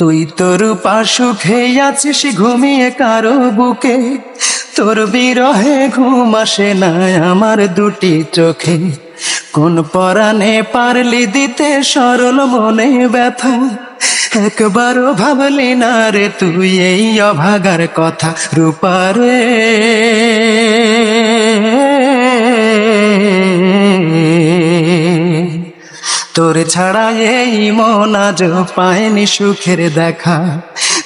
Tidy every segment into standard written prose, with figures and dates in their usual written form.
তুই তোর সুখে আছিস ঘুমিয়ে কারো বুকে, তোর বিরহে ঘুম আসে না আমার দুটি চোখে। কোন পরাণে পারলি দিতে সরল মনে ব্যথা, একবারও ভাবলি না রে তুই এই অভাগার কথা। রূপারে তোর ছাড়া এই মন আজ পায়নি সুখের দেখা,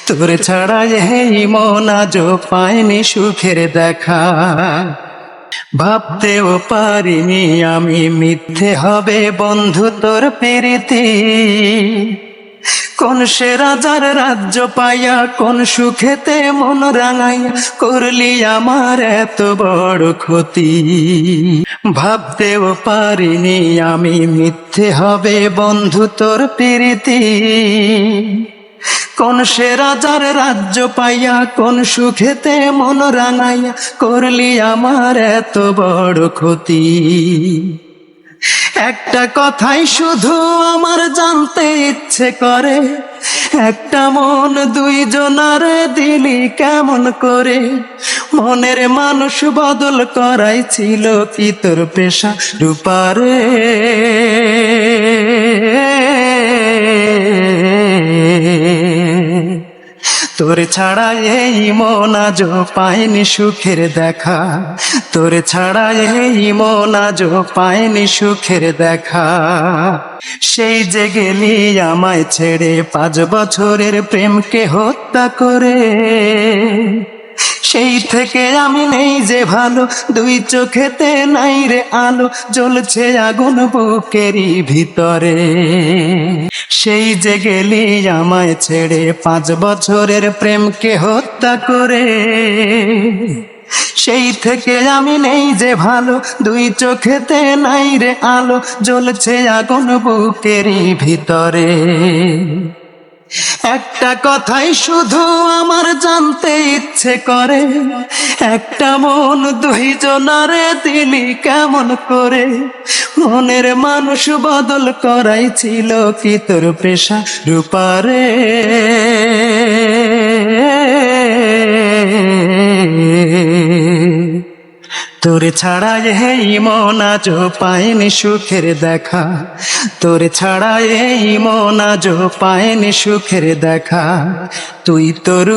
তোর ছাড়া এই মন আজ পায়নি সুখের দেখা। ভাবতেও পারিনি আমি মিথ্যে হবে বন্ধু তোর প্রীতি, কোন সে রাজার রাজ্য পাইয়া কোন সুখেতে মন রাঙাইয়া করলি আমার এত বড় ক্ষতি। ভাবতেও পারিনি আমি মিথ্যে হবে বন্ধু তোর প্রীতি, কোন সে রাজার রাজ্য পাইয়া কোন সুখেতে মন রাঙাইয়া করলি আমার এত বড় ক্ষতি। একটা কথাই শুধু আমার জানতে ইচ্ছে করে, একটা মন দুইজনার দিলি কেমন করে? মনের মানুষ বদল করাই ছিল কি তোর পেশা? রূপারে তোর ছাড়া এই মন আজ পায়নি সুখের দেখা, তোর ছাড়া এই মন আজ পায়নি সুখের দেখা। সেই যে গেলি আমায় ছেড়ে 5 বছরের প্রেমকে হত্যা করে, সেই থেকে আমি নেই যে ভালো, দুই চোখেতে নাই রে আলো, জ্বলছে আগুন বুকেরই ভিতরে। সেই যে গেলি আমায় ছেড়ে 5 বছরের প্রেমকে হত্যা করে, সেই থেকে আমি নেই যে ভালো, দুই চোখেতে নাই রে আলো, জ্বলছে আগুন বুকেরই ভিতরে। একটা কথাই শুধু আমার জানতে ইচ্ছে করে, একটা মন দুইজনারে দিলি কেমন করে? মনের মানুষ বদল করাই ছিল কি তোর পেশা? রূপারে তোর ছাড়া এই মন আজ পায়নি সুখের দেখা, তোর ছাড়া এই মন আজ পায়নি সুখের দেখা। তুই তোর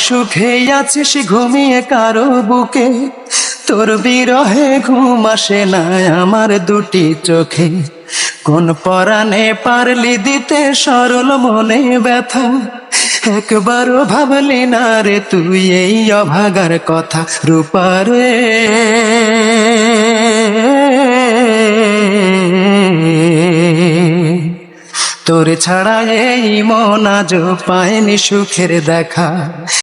সুখে আছিস ঘুমিয়ে কারো বুকে, তোর বিরহে ঘুম আসে না আমার দুটি চোখে। কোন পরাণে পারলি দিতে সরল মনে ব্যথা, একবারও ভাবলি না রে তুই এই অভাগার কথা। রূপারে তোর ছাড়া এই মন আজ পায়নি সুখের দেখা।